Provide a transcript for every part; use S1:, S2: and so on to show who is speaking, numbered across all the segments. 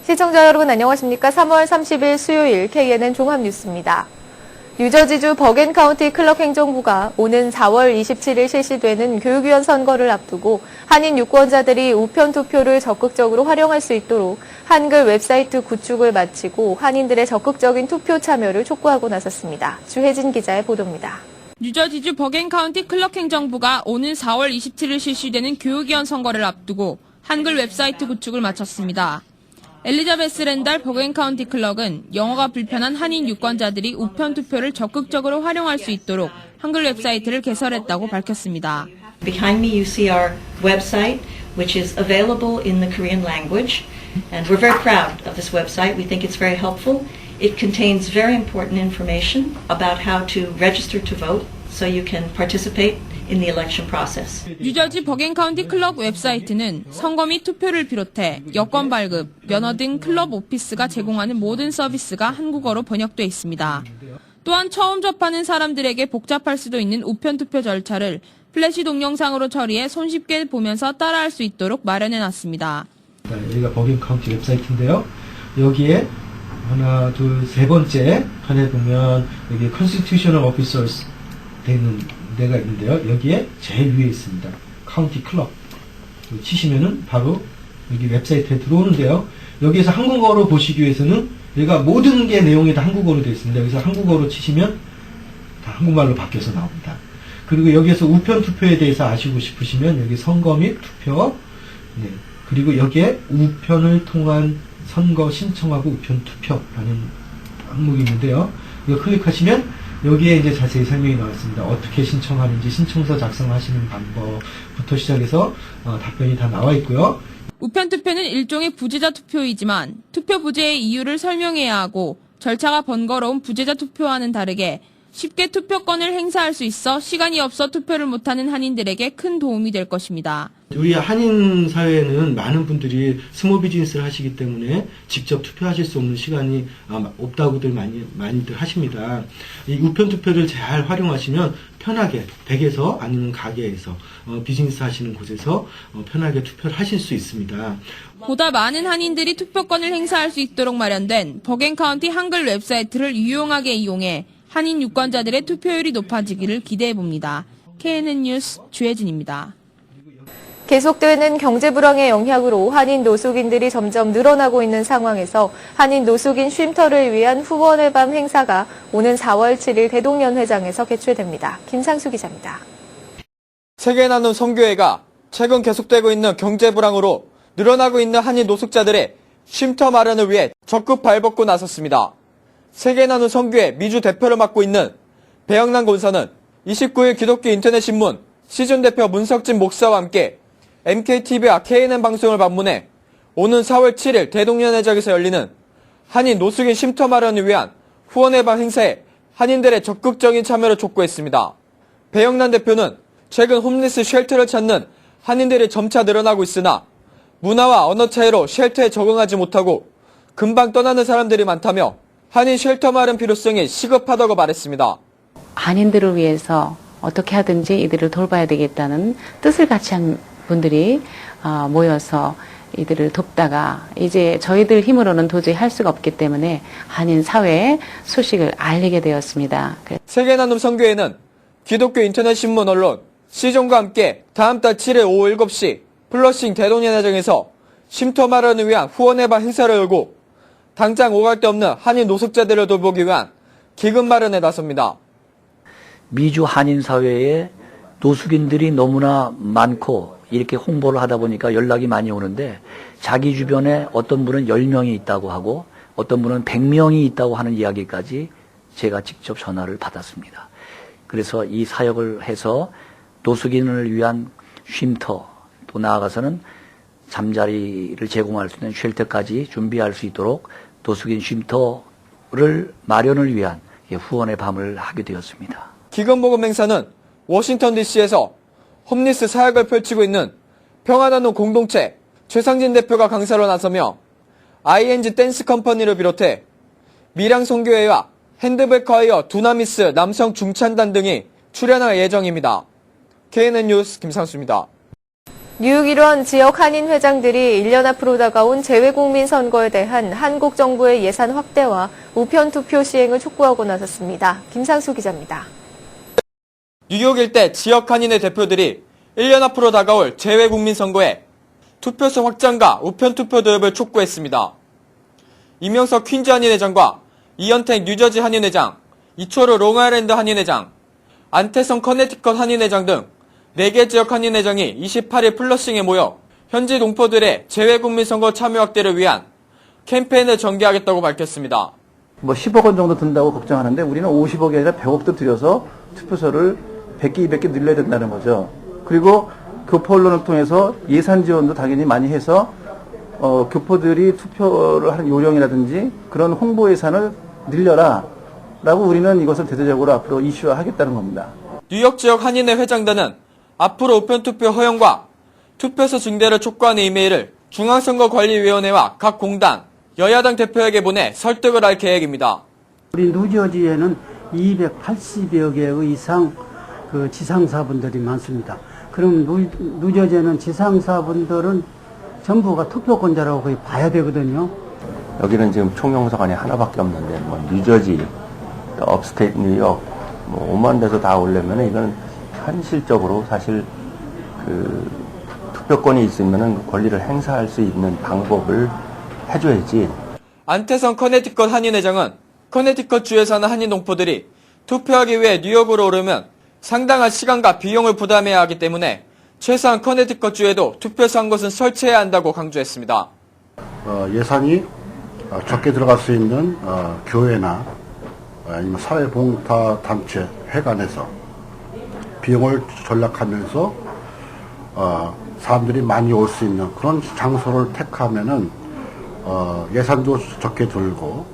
S1: 시청자 여러분 안녕하십니까? 3월 30일 수요일 KNN 종합뉴스입니다. 뉴저지주 버겐카운티 클럭 행정부가 오는 4월 27일 실시되는 교육위원 선거를 앞두고 한인 유권자들이 우편 투표를 적극적으로 활용할 수 있도록 한글 웹사이트 구축을 마치고 한인들의 적극적인 투표 참여를 촉구하고 나섰습니다. 주혜진 기자의 보도입니다.
S2: 뉴저지주 버겐카운티 클럭 행정부가 오는 4월 27일 실시되는 교육위원 선거를 앞두고 한글 웹사이트 구축을 마쳤습니다. 엘리자베스 랜달 버겐카운티 클럭은 영어가 불편한 한인 유권자들이 우편 투표를 적극적으로 활용할 수 있도록 한글 웹사이트를 개설했다고 밝혔습니다.
S3: Behind me you see our website, which is available in the Korean language, and we're very proud of this website. We think it's very helpful. It contains very important information about how to register to vote, so you can participate in the election process.
S2: 뉴저지 버겐카운티 클럽 웹사이트는 선거 및 투표를 비롯해 여권 발급, 면허 등 클럽 오피스가 제공하는 모든 서비스가 한국어로 번역돼 있습니다. 또한 처음 접하는 사람들에게 복잡할 수도 있는 우편 투표 절차를 플래시 동영상으로 처리해 손쉽게 보면서 따라할 수 있도록 마련해놨습니다.
S4: 여기가 버겐카운티 웹사이트인데요. 여기에 하나, 둘, 세 번째 판에 보면 여기 Constitutional Officers 돼 있는 데가 있는데요. 여기에 제일 위에 있습니다. 카운티 클럽. 치시면은 바로 여기 웹사이트에 들어오는데요. 여기에서 한국어로 보시기 위해서는 여기가 모든 게 내용이 다 한국어로 되어 있습니다. 여기서 한국어로 치시면 다 한국말로 바뀌어서 나옵니다. 그리고 여기에서 우편 투표에 대해서 아시고 싶으시면 여기 선거 및 투표, 네. 그리고 여기에 우편을 통한 선거 신청하고 우편 투표라는 항목이 있는데요. 이거 클릭하시면 여기에 이제 자세히 설명이 나왔습니다. 어떻게 신청하는지, 신청서 작성하시는 방법부터 시작해서 답변이 다 나와 있고요.
S2: 우편 투표는 일종의 부재자 투표이지만 투표 부재의 이유를 설명해야 하고 절차가 번거로운 부재자 투표와는 다르게 쉽게 투표권을 행사할 수 있어 시간이 없어 투표를 못하는 한인들에게 큰 도움이 될 것입니다.
S4: 우리 한인 사회에는 많은 분들이 스몰 비즈니스를 하시기 때문에 직접 투표하실 수 없는 시간이 없다고들 많이들 하십니다. 이 우편 투표를 잘 활용하시면 편하게 댁에서 아니면 가게에서 비즈니스 하시는 곳에서 편하게 투표를 하실 수 있습니다.
S2: 보다 많은 한인들이 투표권을 행사할 수 있도록 마련된 버겐카운티 한글 웹사이트를 유용하게 이용해 한인 유권자들의 투표율이 높아지기를 기대해봅니다. KNN 뉴스 주혜진입니다.
S1: 계속되는 경제 불황의 영향으로 한인 노숙인들이 점점 늘어나고 있는 상황에서 한인 노숙인 쉼터를 위한 후원의 밤 행사가 오는 4월 7일 대동연회장에서 개최됩니다. 김상수 기자입니다.
S5: 세계 나눔 선교회가 최근 계속되고 있는 경제 불황으로 늘어나고 있는 한인 노숙자들의 쉼터 마련을 위해 적극 발벗고 나섰습니다. 세계 나눔 선교회 미주 대표를 맡고 있는 배영란 권사는 29일 기독교 인터넷 신문 시즌 대표 문석진 목사와 함께 MKTV와 KNN 방송을 방문해 오는 4월 7일 대동연회장에서 열리는 한인 노숙인 쉼터 마련을 위한 후원의 밤 행사에 한인들의 적극적인 참여를 촉구했습니다. 배영란 대표는 최근 홈리스 쉘터를 찾는 한인들이 점차 늘어나고 있으나 문화와 언어 차이로 쉘터에 적응하지 못하고 금방 떠나는 사람들이 많다며 한인 쉘터 마련 필요성이 시급하다고 말했습니다.
S6: 한인들을 위해서 어떻게 하든지 이들을 돌봐야 되겠다는 뜻을 같이 한 분들이 모여서 이들을 돕다가 이제 저희들 힘으로는 도저히 할 수가 없기 때문에 한인 사회의 소식을 알리게 되었습니다.
S5: 세계 나눔 선교회는 기독교 인터넷 신문 언론 시즌과 함께 다음 달 7일 오후 7시 플러싱 대동연회장에서 쉼터 마련을 위한 후원의 밤 행사를 열고 당장 오갈 데 없는 한인 노숙자들을 돌보기 위한 기금 마련에 나섭니다.
S7: 미주 한인 사회에 노숙인들이 너무나 많고 이렇게 홍보를 하다 보니까 연락이 많이 오는데 자기 주변에 어떤 분은 10명이 있다고 하고 어떤 분은 100명이 있다고 하는 이야기까지 제가 직접 전화를 받았습니다. 그래서 이 사역을 해서 노숙인을 위한 쉼터 또 나아가서는 잠자리를 제공할 수 있는 쉘터까지 준비할 수 있도록 노숙인 쉼터를 마련을 위한 후원의 밤을 하게 되었습니다.
S5: 기금 모금 행사는 워싱턴 DC에서 홈리스 사역을 펼치고 있는 평화나눔 공동체 최상진 대표가 강사로 나서며 ING 댄스 컴퍼니를 비롯해 밀양 선교회와 핸드백 과이어 두나미스 남성 중찬단 등이 출연할 예정입니다. KNN 뉴스 김상수입니다.
S1: 뉴욕 일원 지역 한인 회장들이 1년 앞으로 다가온 재외국민 선거에 대한 한국 정부의 예산 확대와 우편 투표 시행을 촉구하고 나섰습니다. 김상수 기자입니다.
S5: 뉴욕 일대 지역 한인의 대표들이 1년 앞으로 다가올 재외국민 선거에 투표소 확장과 우편 투표 도입을 촉구했습니다. 이명석 퀸즈 한인회장과 이현택 뉴저지 한인회장, 이초로 롱아일랜드 한인회장, 안태성 커네티컷 한인회장 등 4개 지역 한인회장이 28일 플러싱에 모여 현지 동포들의 재외국민 선거 참여 확대를 위한 캠페인을 전개하겠다고 밝혔습니다.
S8: 10억 원 정도 든다고 걱정하는데 우리는 50억이 아니라 100억도 들여서 투표소를 100개, 200개 늘려야 된다는 거죠. 그리고 교포 언론을 통해서 예산 지원도 당연히 많이 해서 교포들이 투표를 하는 요령이라든지 그런 홍보 예산을 늘려라 라고 우리는 이것을 대대적으로 앞으로 이슈화하겠다는 겁니다.
S5: 뉴욕 지역 한인회 회장단은 앞으로 우편투표 허용과 투표소 증대를 촉구하는 이메일을 중앙선거관리위원회와 각 공단, 여야당 대표에게 보내 설득을 할 계획입니다.
S9: 우리 뉴저지에는 280여 개 이상 그 지상사분들이 많습니다. 그럼 뉴저지에는 지상사분들은 전부가 투표권자라고 거의 봐야 되거든요.
S10: 여기는 지금 총영사관이 하나밖에 없는데 뉴저지, 업스테이트 뉴욕 5만 대서 다 오려면 이건 현실적으로 사실 그 투표권이 있으면 권리를 행사할 수 있는 방법을 해줘야지.
S5: 안태성 커네티컷 한인회장은 커네티컷 주에 사는 한인 동포들이 투표하기 위해 뉴욕으로 오려면 상당한 시간과 비용을 부담해야 하기 때문에 최소한 커네티컷 주에도 투표소 한 곳은 설치해야 한다고 강조했습니다.
S11: 예산이 적게 들어갈 수 있는 교회나 아니면 사회봉사단체 회관에서 비용을 절약하면서 사람들이 많이 올 수 있는 그런 장소를 택하면은 예산도 적게 들고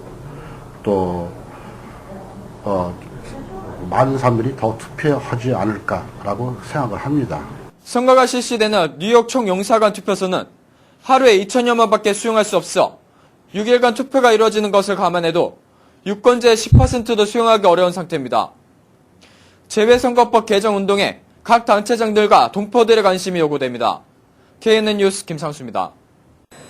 S11: 또 많은 사람들이 더 투표하지 않을까라고 생각을 합니다.
S5: 선거가 실시되는 뉴욕 총영사관 투표소는 하루에 2,000여만밖에 수용할 수 없어 6일간 투표가 이루어지는 것을 감안해도 유권자의 10%도 수용하기 어려운 상태입니다. 재외선거법 개정 운동에 각 단체장들과 동포들의 관심이 요구됩니다. KNN 뉴스 김상수입니다.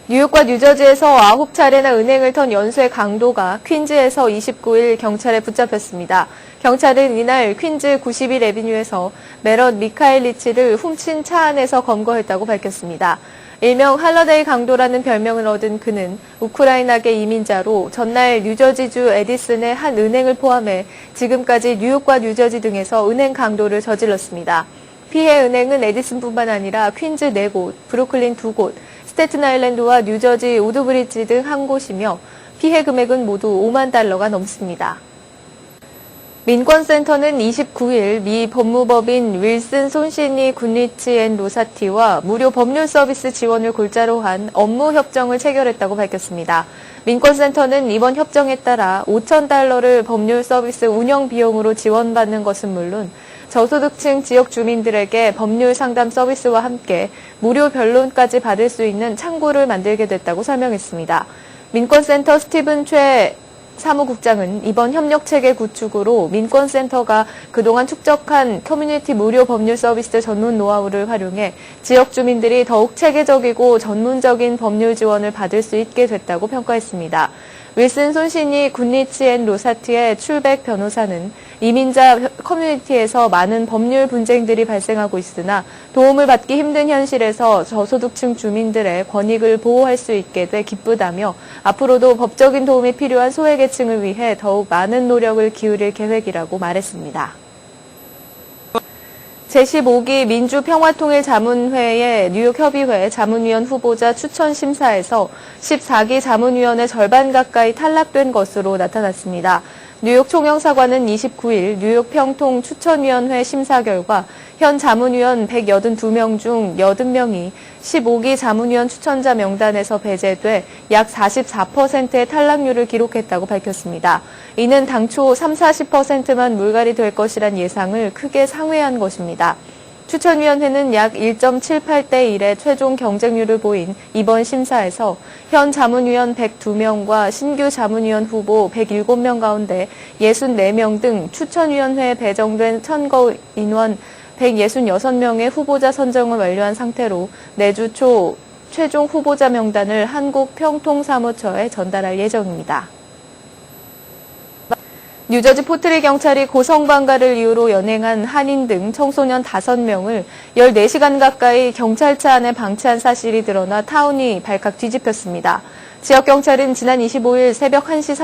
S1: 뉴욕과 뉴저지에서 9차례나 은행을 턴 연쇄 강도가 퀸즈에서 29일 경찰에 붙잡혔습니다. 경찰은 이날 퀸즈 91 애비뉴에서 메럿 미카엘 리치를 훔친 차 안에서 검거했다고 밝혔습니다. 일명 할러데이 강도라는 별명을 얻은 그는 우크라이나계 이민자로 전날 뉴저지주 에디슨의 한 은행을 포함해 지금까지 뉴욕과 뉴저지 등에서 은행 강도를 저질렀습니다. 피해 은행은 에디슨뿐만 아니라 퀸즈 4곳, 브루클린 2곳, 스태튼 아일랜드와 뉴저지 우드브리지 등 1곳이며 피해 금액은 모두 $50,000가 넘습니다. 민권센터는 29일 미 법무법인 윌슨 손시니 굿리치 앤 로사티와 무료 법률 서비스 지원을 골자로 한 업무 협정을 체결했다고 밝혔습니다. 민권센터는 이번 협정에 따라 $5,000를 법률 서비스 운영 비용으로 지원받는 것은 물론 저소득층 지역 주민들에게 법률 상담 서비스와 함께 무료 변론까지 받을 수 있는 창구를 만들게 됐다고 설명했습니다. 민권센터 스티븐 최 사무국장은 이번 협력체계 구축으로 민권센터가 그동안 축적한 커뮤니티 무료 법률 서비스 전문 노하우를 활용해 지역 주민들이 더욱 체계적이고 전문적인 법률 지원을 받을 수 있게 됐다고 평가했습니다. 윌슨 손시니 굿리치 앤 로사티의 출백 변호사는 이민자 커뮤니티에서 많은 법률 분쟁들이 발생하고 있으나 도움을 받기 힘든 현실에서 저소득층 주민들의 권익을 보호할 수 있게 돼 기쁘다며 앞으로도 법적인 도움이 필요한 소외계층을 위해 더욱 많은 노력을 기울일 계획이라고 말했습니다. 제15기 민주평화통일자문회의 뉴욕협의회 자문위원 후보자 추천심사에서 14기 자문위원의 절반 가까이 탈락된 것으로 나타났습니다. 뉴욕 총영사관은 29일 뉴욕 평통 추천위원회 심사 결과 현 자문위원 182명 중 80명이 15기 자문위원 추천자 명단에서 배제돼 약 44%의 탈락률을 기록했다고 밝혔습니다. 이는 당초 30-40%만 물갈이 될 것이란 예상을 크게 상회한 것입니다. 추천위원회는 약 1.78대 1의 최종 경쟁률을 보인 이번 심사에서 현 자문위원 102명과 신규 자문위원 후보 107명 가운데 64명 등 추천위원회에 배정된 선거 인원 166명의 후보자 선정을 완료한 상태로 내주 초 최종 후보자 명단을 한국평통사무처에 전달할 예정입니다. 뉴저지 포트리 경찰이 고성방가를 이유로 연행한 한인 등 청소년 5명을 14시간 가까이 경찰차 안에 방치한 사실이 드러나 타운이 발칵 뒤집혔습니다. 지역경찰은 지난 25일 새벽 1시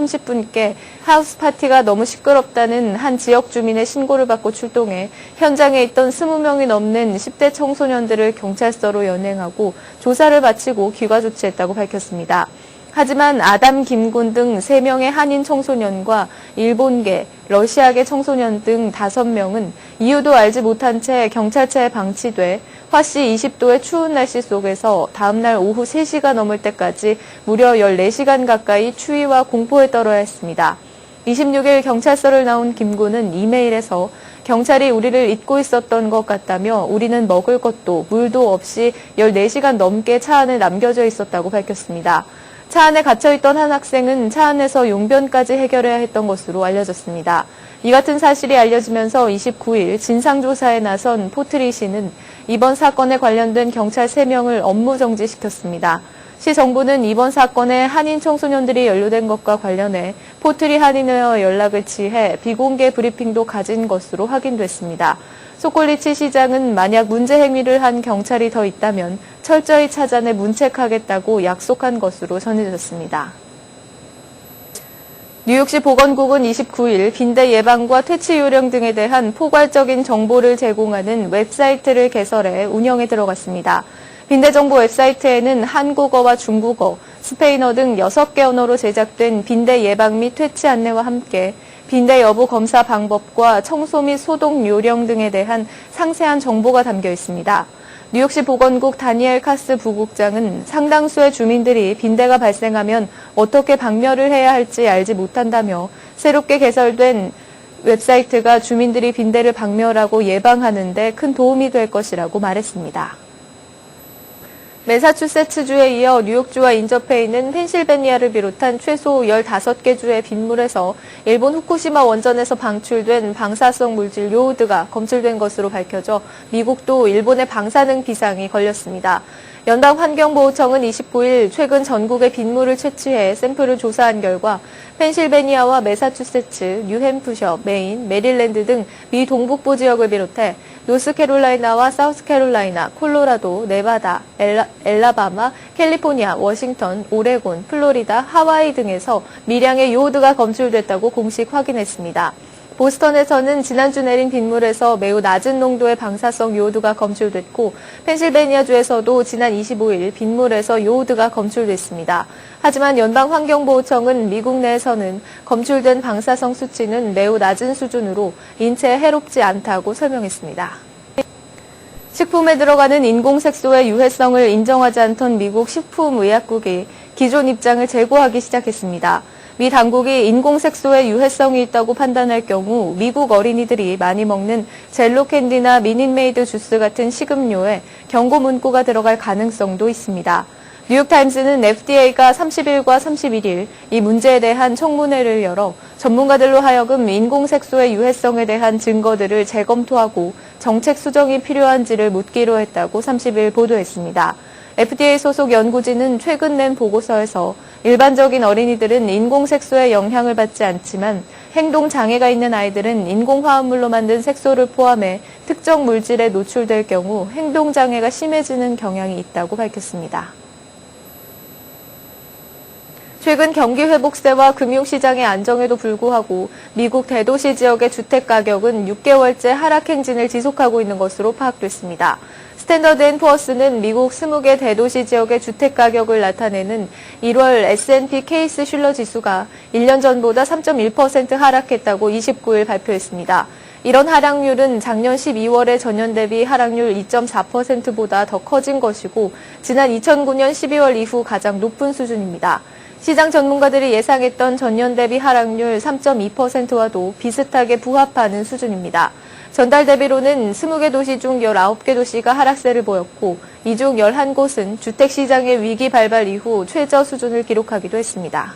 S1: 30분께 하우스 파티가 너무 시끄럽다는 한 지역 주민의 신고를 받고 출동해 현장에 있던 20명이 넘는 10대 청소년들을 경찰서로 연행하고 조사를 마치고 귀가 조치했다고 밝혔습니다. 하지만 아담 김군 등 3명의 한인 청소년과 일본계, 러시아계 청소년 등 5명은 이유도 알지 못한 채 경찰차에 방치돼 화씨 20도의 추운 날씨 속에서 다음날 오후 3시가 넘을 때까지 무려 14시간 가까이 추위와 공포에 떨어야 했습니다. 26일 경찰서를 나온 김군은 이메일에서 경찰이 우리를 잊고 있었던 것 같다며 우리는 먹을 것도 물도 없이 14시간 넘게 차 안에 남겨져 있었다고 밝혔습니다. 차 안에 갇혀있던 한 학생은 차 안에서 용변까지 해결해야 했던 것으로 알려졌습니다. 이 같은 사실이 알려지면서 29일 진상조사에 나선 포트리시는 이번 사건에 관련된 경찰 3명을 업무 정지시켰습니다. 시 정부는 이번 사건에 한인 청소년들이 연루된 것과 관련해 포트리 한인회와 연락을 취해 비공개 브리핑도 가진 것으로 확인됐습니다. 소콜리치 시장은 만약 문제 행위를 한 경찰이 더 있다면 철저히 찾아내 문책하겠다고 약속한 것으로 전해졌습니다. 뉴욕시 보건국은 29일 빈대 예방과 퇴치 요령 등에 대한 포괄적인 정보를 제공하는 웹사이트를 개설해 운영에 들어갔습니다. 빈대 정보 웹사이트에는 한국어와 중국어, 스페인어 등 6개 언어로 제작된 빈대 예방 및 퇴치 안내와 함께 빈대 여부 검사 방법과 청소 및 소독 요령 등에 대한 상세한 정보가 담겨 있습니다. 뉴욕시 보건국 다니엘 카스 부국장은 상당수의 주민들이 빈대가 발생하면 어떻게 박멸을 해야 할지 알지 못한다며 새롭게 개설된 웹사이트가 주민들이 빈대를 박멸하고 예방하는 데 큰 도움이 될 것이라고 말했습니다. 매사추세츠주에 이어 뉴욕주와 인접해 있는 펜실베니아를 비롯한 최소 15개 주의 빗물에서 일본 후쿠시마 원전에서 방출된 방사성 물질 요오드가 검출된 것으로 밝혀져 미국도 일본의 방사능 비상이 걸렸습니다. 연방 환경보호청은 29일 최근 전국의 빗물을 채취해 샘플을 조사한 결과 펜실베니아와 매사추세츠, 뉴햄프셔, 메인, 메릴랜드 등 미 동북부 지역을 비롯해 노스캐롤라이나와 사우스캐롤라이나, 콜로라도, 네바다, 엘라바마, 캘리포니아, 워싱턴, 오레곤, 플로리다, 하와이 등에서 미량의 요오드가 검출됐다고 공식 확인했습니다. 보스턴에서는 지난주 내린 빗물에서 매우 낮은 농도의 방사성 요오드가 검출됐고 펜실베니아주에서도 지난 25일 빗물에서 요오드가 검출됐습니다. 하지만 연방환경보호청은 미국 내에서는 검출된 방사성 수치는 매우 낮은 수준으로 인체에 해롭지 않다고 설명했습니다. 식품에 들어가는 인공색소의 유해성을 인정하지 않던 미국 식품의약국이 기존 입장을 재고하기 시작했습니다. 미 당국이 인공색소의 유해성이 있다고 판단할 경우 미국 어린이들이 많이 먹는 젤로 캔디나 미닛메이드 주스 같은 식음료에 경고 문구가 들어갈 가능성도 있습니다. 뉴욕타임스는 FDA가 30일과 31일 이 문제에 대한 청문회를 열어 전문가들로 하여금 인공색소의 유해성에 대한 증거들을 재검토하고 정책 수정이 필요한지를 묻기로 했다고 30일 보도했습니다. FDA 소속 연구진은 최근 낸 보고서에서 일반적인 어린이들은 인공색소의 영향을 받지 않지만 행동장애가 있는 아이들은 인공화합물로 만든 색소를 포함해 특정 물질에 노출될 경우 행동장애가 심해지는 경향이 있다고 밝혔습니다. 최근 경기 회복세와 금융시장의 안정에도 불구하고 미국 대도시 지역의 주택가격은 6개월째 하락 행진을 지속하고 있는 것으로 파악됐습니다. 스탠더드 앤 푸어스는 미국 20개 대도시 지역의 주택가격을 나타내는 1월 S&P 케이스 슐러 지수가 1년 전보다 3.1% 하락했다고 29일 발표했습니다. 이런 하락률은 작년 12월의 전년 대비 하락률 2.4%보다 더 커진 것이고 지난 2009년 12월 이후 가장 높은 수준입니다. 시장 전문가들이 예상했던 전년 대비 하락률 3.2%와도 비슷하게 부합하는 수준입니다. 전달 대비로는 20개 도시 중 19개 도시가 하락세를 보였고 이 중 11곳은 주택시장의 위기 발발 이후 최저 수준을 기록하기도 했습니다.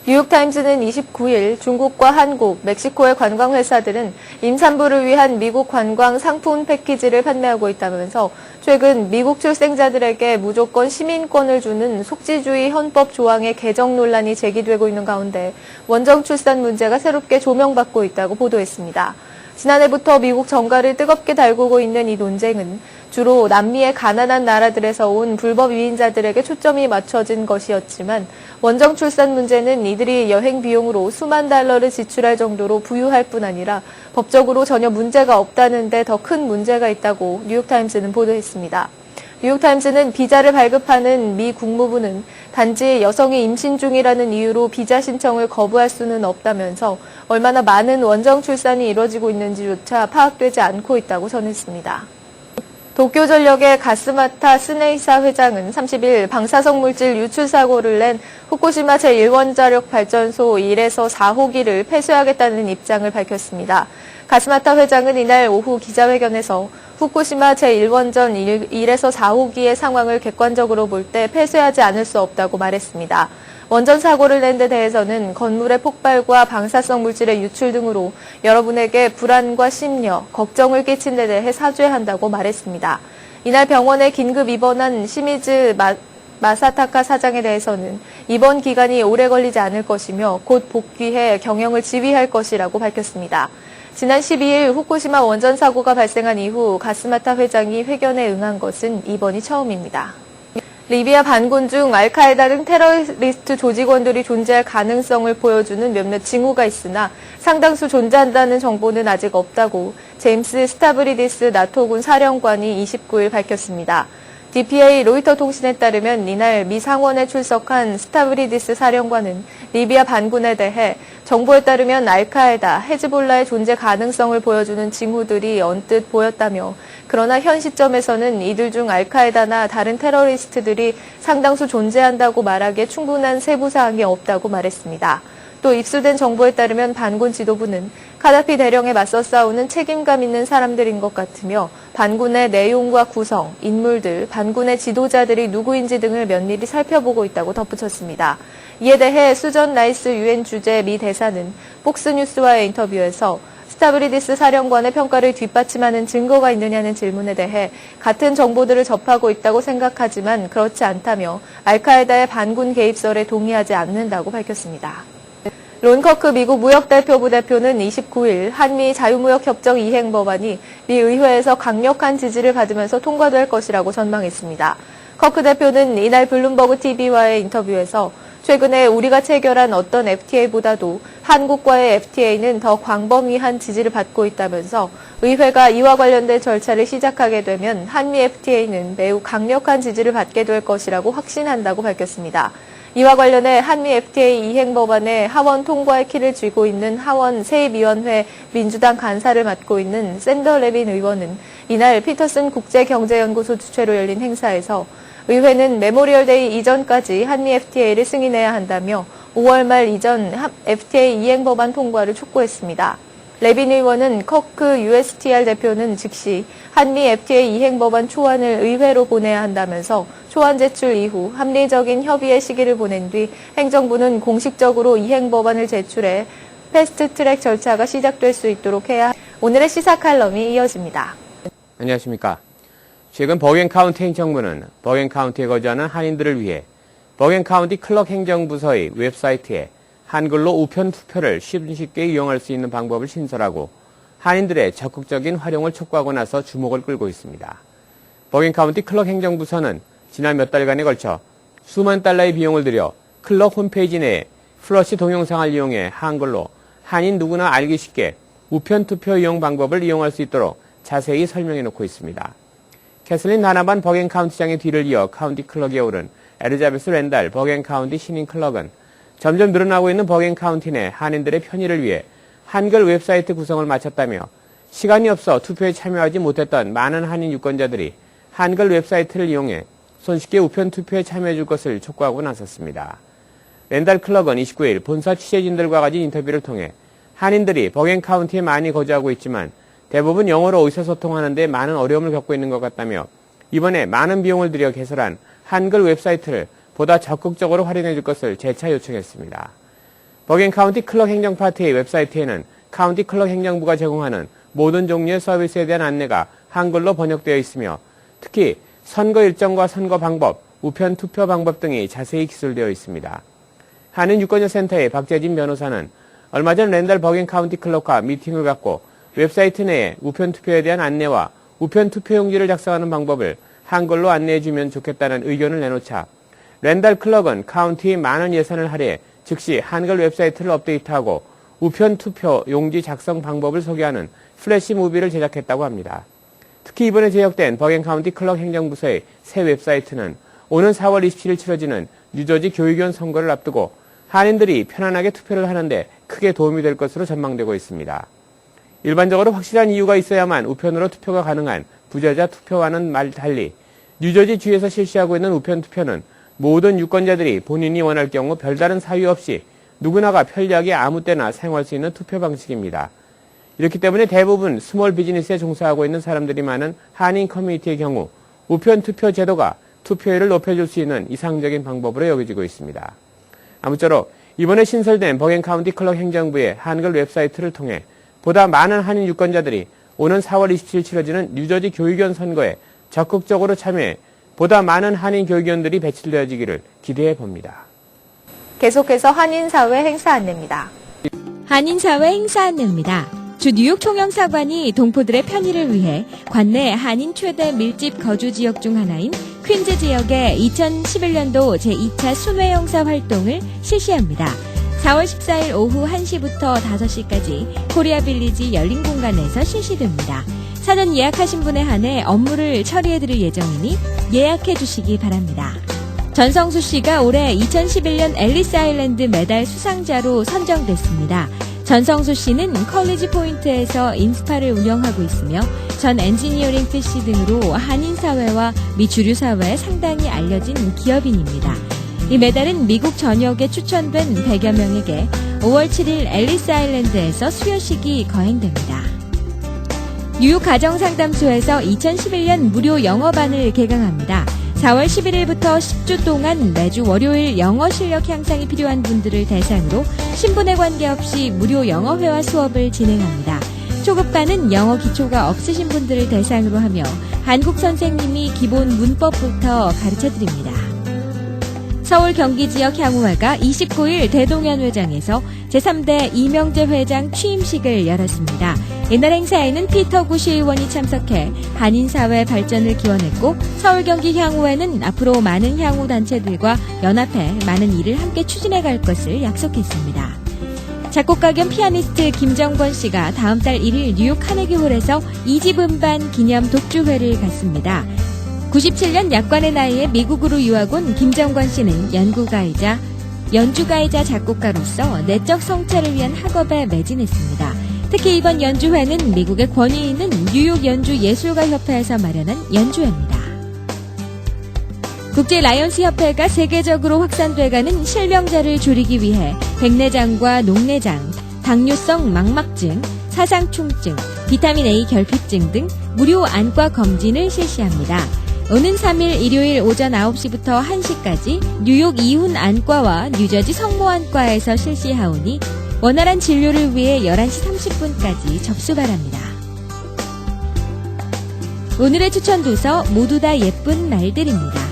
S1: 뉴욕타임즈는 29일 중국과 한국, 멕시코의 관광회사들은 임산부를 위한 미국 관광 상품 패키지를 판매하고 있다면서 최근 미국 출생자들에게 무조건 시민권을 주는 속지주의 헌법 조항의 개정 논란이 제기되고 있는 가운데 원정 출산 문제가 새롭게 조명받고 있다고 보도했습니다. 지난해부터 미국 정가를 뜨겁게 달구고 있는 이 논쟁은 주로 남미의 가난한 나라들에서 온 불법 이민자들에게 초점이 맞춰진 것이었지만 원정 출산 문제는 이들이 여행 비용으로 수만 달러를 지출할 정도로 부유할 뿐 아니라 법적으로 전혀 문제가 없다는데 더 큰 문제가 있다고 뉴욕타임즈는 보도했습니다. 뉴욕타임즈는 비자를 발급하는 미 국무부는 단지 여성이 임신 중이라는 이유로 비자 신청을 거부할 수는 없다면서 얼마나 많은 원정 출산이 이뤄지고 있는지조차 파악되지 않고 있다고 전했습니다. 도쿄전력의 가스마타 스네이사 회장은 30일 방사성 물질 유출 사고를 낸 후쿠시마 제1원자력 발전소 1에서 4호기를 폐쇄하겠다는 입장을 밝혔습니다. 가스마타 회장은 이날 오후 기자회견에서 후쿠시마 제1원전 1에서 4호기의 상황을 객관적으로 볼 때 폐쇄하지 않을 수 없다고 말했습니다. 원전 사고를 낸 데 대해서는 건물의 폭발과 방사성 물질의 유출 등으로 여러분에게 불안과 심려, 걱정을 끼친 데 대해 사죄한다고 말했습니다. 이날 병원에 긴급 입원한 시미즈 마사타카 사장에 대해서는 입원 기간이 오래 걸리지 않을 것이며 곧 복귀해 경영을 지휘할 것이라고 밝혔습니다. 지난 12일 후쿠시마 원전 사고가 발생한 이후 가스마타 회장이 회견에 응한 것은 이번이 처음입니다. 리비아 반군 중 알카에다 등 테러리스트 조직원들이 존재할 가능성을 보여주는 몇몇 징후가 있으나 상당수 존재한다는 정보는 아직 없다고 제임스 스타브리디스 나토군 사령관이 29일 밝혔습니다. DPA 로이터 통신에 따르면 이날 미 상원에 출석한 스타브리디스 사령관은 리비아 반군에 대해 정보에 따르면 알카에다, 헤즈볼라의 존재 가능성을 보여주는 징후들이 언뜻 보였다며 그러나 현 시점에서는 이들 중 알카에다나 다른 테러리스트들이 상당수 존재한다고 말하기에 충분한 세부 사항이 없다고 말했습니다. 또 입수된 정보에 따르면 반군 지도부는 카다피 대령에 맞서 싸우는 책임감 있는 사람들인 것 같으며 반군의 내용과 구성, 인물들, 반군의 지도자들이 누구인지 등을 면밀히 살펴보고 있다고 덧붙였습니다. 이에 대해 수전 라이스 유엔 주재 미 대사는 폭스뉴스와의 인터뷰에서 스타브리디스 사령관의 평가를 뒷받침하는 증거가 있느냐는 질문에 대해 같은 정보들을 접하고 있다고 생각하지만 그렇지 않다며 알카에다의 반군 개입설에 동의하지 않는다고 밝혔습니다. 론 커크 미국 무역대표부 대표는 29일 한미 자유무역협정 이행 법안이 미 의회에서 강력한 지지를 받으면서 통과될 것이라고 전망했습니다. 커크 대표는 이날 블룸버그 TV와의 인터뷰에서 최근에 우리가 체결한 어떤 FTA보다도 한국과의 FTA는 더 광범위한 지지를 받고 있다면서 의회가 이와 관련된 절차를 시작하게 되면 한미 FTA는 매우 강력한 지지를 받게 될 것이라고 확신한다고 밝혔습니다. 이와 관련해 한미 FTA 이행 법안의 하원 통과의 키를 쥐고 있는 하원 세입위원회 민주당 간사를 맡고 있는 샌더 레빈 의원은 이날 피터슨 국제경제연구소 주최로 열린 행사에서 의회는 메모리얼데이 이전까지 한미 FTA를 승인해야 한다며 5월 말 이전 FTA 이행 법안 통과를 촉구했습니다. 레빈 의원은 커크 USTR 대표는 즉시 한미 FTA 이행 법안 초안을 의회로 보내야 한다면서 초안 제출 이후 합리적인 협의의 시기를 보낸 뒤 행정부는 공식적으로 이행 법안을 제출해 패스트트랙 절차가 시작될 수 있도록 해야 오늘의 시사 칼럼이 이어집니다.
S12: 안녕하십니까. 최근 버겐카운티 행정부는 버겐카운티에 거주하는 한인들을 위해 버겐카운티 클럭 행정부서의 웹사이트에 한글로 우편 투표를 쉽게 이용할 수 있는 방법을 신설하고 한인들의 적극적인 활용을 촉구하고 나서 주목을 끌고 있습니다. 버겐카운티 클럭 행정부서는 지난 몇 달간에 걸쳐 수만 달러의 비용을 들여 클럭 홈페이지 내에 플러시 동영상을 이용해 한글로 한인 누구나 알기 쉽게 우편 투표 이용 방법을 이용할 수 있도록 자세히 설명해 놓고 있습니다. 캐슬린 다나반 버겐카운티장의 뒤를 이어 카운티 클럭에 오른 엘리자베스 랜달 버겐카운티 신인 클럭은 점점 늘어나고 있는 버겐카운티 내 한인들의 편의를 위해 한글 웹사이트 구성을 마쳤다며 시간이 없어 투표에 참여하지 못했던 많은 한인 유권자들이 한글 웹사이트를 이용해 손쉽게 우편 투표에 참여해 줄 것을 촉구하고 나섰습니다. 랜달 클럭은 29일 본사 취재진들과 가진 인터뷰를 통해 한인들이 버겐카운티에 많이 거주하고 있지만 대부분 영어로 의사소통하는 데 많은 어려움을 겪고 있는 것 같다며 이번에 많은 비용을 들여 개설한 한글 웹사이트를 보다 적극적으로 활용해 줄 것을 재차 요청했습니다. 버겐 카운티 클럭 행정 파트의 웹사이트에는 카운티 클럭 행정부가 제공하는 모든 종류의 서비스에 대한 안내가 한글로 번역되어 있으며 특히 선거 일정과 선거 방법, 우편 투표 방법 등이 자세히 기술되어 있습니다. 한인유권자센터의 박재진 변호사는 얼마 전 랜달 버겐 카운티 클럭과 미팅을 갖고 웹사이트 내에 우편 투표에 대한 안내와 우편 투표용지를 작성하는 방법을 한글로 안내해주면 좋겠다는 의견을 내놓자 랜달 클럭은 카운티에 많은 예산을 할애해 즉시 한글 웹사이트를 업데이트하고 우편 투표 용지 작성 방법을 소개하는 플래시 무비를 제작했다고 합니다. 특히 이번에 제작된 버겐 카운티 클럭 행정부서의 새 웹사이트는 오는 4월 27일 치러지는 뉴저지 교육위원 선거를 앞두고 한인들이 편안하게 투표를 하는데 크게 도움이 될 것으로 전망되고 있습니다. 일반적으로 확실한 이유가 있어야만 우편으로 투표가 가능한 부재자 투표와는 달리 뉴저지 주에서 실시하고 있는 우편 투표는 모든 유권자들이 본인이 원할 경우 별다른 사유 없이 누구나가 편리하게 아무 때나 사용할 수 있는 투표 방식입니다. 이렇기 때문에 대부분 스몰 비즈니스에 종사하고 있는 사람들이 많은 한인 커뮤니티의 경우 우편 투표 제도가 투표율을 높여줄 수 있는 이상적인 방법으로 여겨지고 있습니다. 아무쪼록 이번에 신설된 버겐 카운티 클럭 행정부의 한글 웹사이트를 통해 보다 많은 한인 유권자들이 오는 4월 27일 치러지는 뉴저지 교육위원 선거에 적극적으로 참여해 보다 많은 한인 교육위원들이 배출되어지기를 기대해 봅니다.
S1: 계속해서 한인사회 행사 안내입니다.
S13: 한인사회 행사 안내입니다. 주 뉴욕 총영사관이 동포들의 편의를 위해 관내 한인 최대 밀집 거주 지역 중 하나인 퀸즈 지역의 2011년도 제2차 순회 영사 활동을 실시합니다. 4월 14일 오후 1시부터 5시까지 코리아 빌리지 열린 공간에서 실시됩니다. 사전 예약하신 분에 한해 업무를 처리해드릴 예정이니 예약해 주시기 바랍니다. 전성수 씨가 올해 2011년 앨리스 아일랜드 메달 수상자로 선정됐습니다. 전성수 씨는 컬리지 포인트에서 인스파를 운영하고 있으며 전 엔지니어링 PC 등으로 한인사회와 미 주류사회에 상당히 알려진 기업인입니다. 이 메달은 미국 전역에 추천된 100여 명에게 5월 7일 앨리스 아일랜드에서 수여식이 거행됩니다. 뉴욕 가정상담소에서 2011년 무료 영어반을 개강합니다. 4월 11일부터 10주 동안 매주 월요일 영어 실력 향상이 필요한 분들을 대상으로 신분에 관계없이 무료 영어회화 수업을 진행합니다. 초급반은 영어 기초가 없으신 분들을 대상으로 하며 한국 선생님이 기본 문법부터 가르쳐드립니다. 서울 경기 지역 향후회가 29일 대동현회장에서 제3대 이명재 회장 취임식을 열었습니다. 이날 행사에는 피터 구시 의원이 참석해 한인사회 발전을 기원했고 서울 경기 향후회는 앞으로 많은 향후단체들과 연합해 많은 일을 함께 추진해갈 것을 약속했습니다. 작곡가 겸 피아니스트 김정권 씨가 다음 달 1일 뉴욕 카네기홀에서 2집 음반 기념 독주회를 갖습니다. 97년 약관의 나이에 미국으로 유학 온 김정권 씨는 연주가이자 작곡가로서 내적 성찰을 위한 학업에 매진했습니다. 특히 이번 연주회는 미국의 권위 있는 뉴욕 연주예술가협회에서 마련한 연주회입니다. 국제 라이온스 협회가 세계적으로 확산돼가는 실명자를 줄이기 위해 백내장과 녹내장, 당뇨성 망막증, 사상충증, 비타민 A 결핍증 등 무료 안과 검진을 실시합니다. 오는 3일 일요일 오전 9시부터 1시까지 뉴욕 이훈 안과와 뉴저지 성모안과에서 실시하오니 원활한 진료를 위해 11시 30분까지 접수 바랍니다. 오늘의 추천 도서 모두 다 예쁜 말들입니다.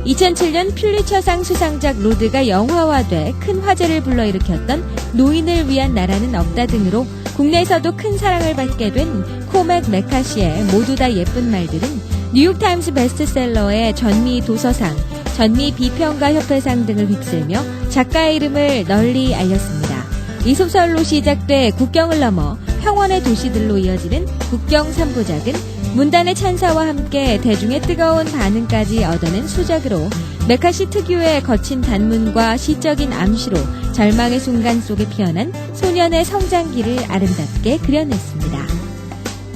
S13: 2007년 퓰리처상 수상작 로드가 영화화돼 큰 화제를 불러일으켰던 노인을 위한 나라는 없다 등으로 국내에서도 큰 사랑을 받게 된 코맥 메카시의 모두 다 예쁜 말들은 뉴욕타임스 베스트셀러의 전미 도서상, 전미 비평가협회상 등을 휩쓸며 작가의 이름을 널리 알렸습니다. 이 소설로 시작돼 국경을 넘어 평원의 도시들로 이어지는 국경 3부작은 문단의 찬사와 함께 대중의 뜨거운 반응까지 얻어낸 수작으로 메카시 특유의 거친 단문과 시적인 암시로 절망의 순간 속에 피어난 소년의 성장기를 아름답게 그려냈습니다.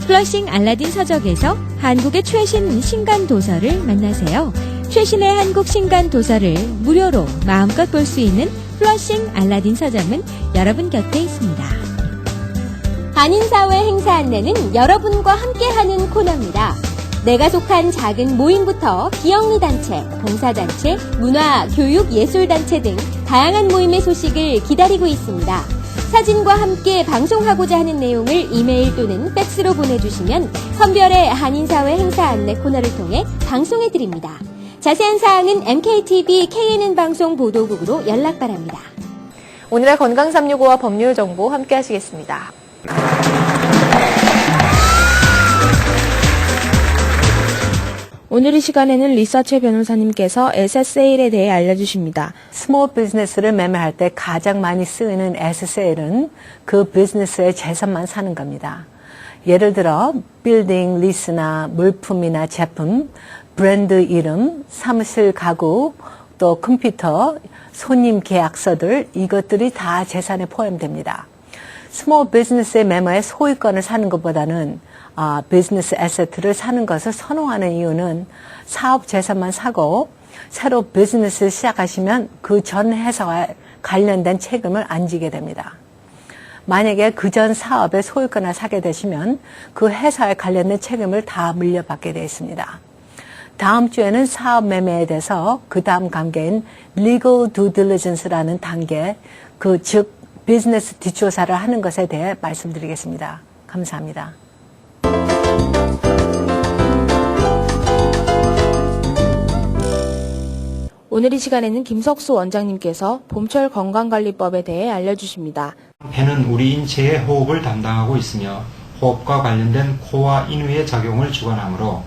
S13: 플러싱 알라딘 서적에서 한국의 최신 신간 도서를 만나세요. 최신의 한국 신간 도서를 무료로 마음껏 볼 수 있는 플러싱 알라딘 서점은 여러분 곁에 있습니다. 한인사회 행사 안내는 여러분과 함께하는 코너입니다. 내가 속한 작은 모임부터 비영리단체, 봉사단체, 문화, 교육, 예술단체 등 다양한 모임의 소식을 기다리고 있습니다. 사진과 함께 방송하고자 하는 내용을 이메일 또는 팩스로 보내주시면 선별의 한인사회 행사 안내 코너를 통해 방송해드립니다. 자세한 사항은 MKTV KNN 방송 보도국으로 연락 바랍니다.
S1: 오늘의 건강365와 법률 정보 함께 하시겠습니다.
S2: 오늘 이 시간에는 리사최 변호사님께서 SSA에 대해 알려주십니다.
S14: 스몰 비즈니스를 매매할 때 가장 많이 쓰이는 SSL은 그 비즈니스의 재산만 사는 겁니다. 예를 들어 빌딩, 리스나 물품이나 제품, 브랜드 이름, 사무실 가구, 또 컴퓨터, 손님 계약서들 이것들이 다 재산에 포함됩니다. 스몰 비즈니스의 매매에 소유권을 사는 것보다는 비즈니스 애세트를 사는 것을 선호하는 이유는 사업 재산만 사고 새로 비즈니스를 시작하시면 그 전 회사와 관련된 책임을 안 지게 됩니다. 만약에 그 전 사업의 소유권을 사게 되시면 그 회사에 관련된 책임을 다 물려받게 되어 있습니다. 다음 주에는 사업 매매에 대해서 그 다음 단계인 Legal Due Diligence라는 단계, 즉 비즈니스 뒷조사를 하는 것에 대해 말씀드리겠습니다. 감사합니다.
S2: 오늘 이 시간에는 김석수 원장님께서 봄철 건강관리법에 대해 알려주십니다.
S15: 폐는 우리 인체의 호흡을 담당하고 있으며 호흡과 관련된 코와 인후의 작용을 주관하므로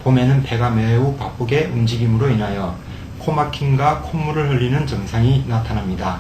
S15: 봄에는 폐가 매우 바쁘게 움직임으로 인하여 코막힘과 콧물을 흘리는 증상이 나타납니다.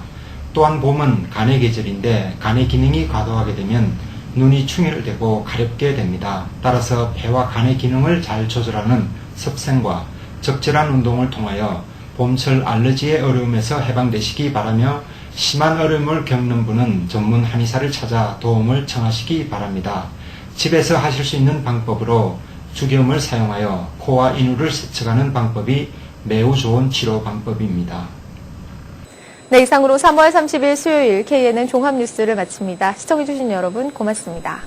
S15: 또한 봄은 간의 계절인데 간의 기능이 과도하게 되면 눈이 충혈되고 가렵게 됩니다. 따라서 폐와 간의 기능을 잘 조절하는 습생과 적절한 운동을 통하여 봄철 알러지의 어려움에서 해방되시기 바라며 심한 어려움을 겪는 분은 전문 한의사를 찾아 도움을 청하시기 바랍니다. 집에서 하실 수 있는 방법으로 죽염을 사용하여 코와 인후를 세척하는 방법이 매우 좋은 치료 방법입니다.
S1: 네, 이상으로 3월 30일 수요일 KNN 종합뉴스를 마칩니다. 시청해주신 여러분 고맙습니다.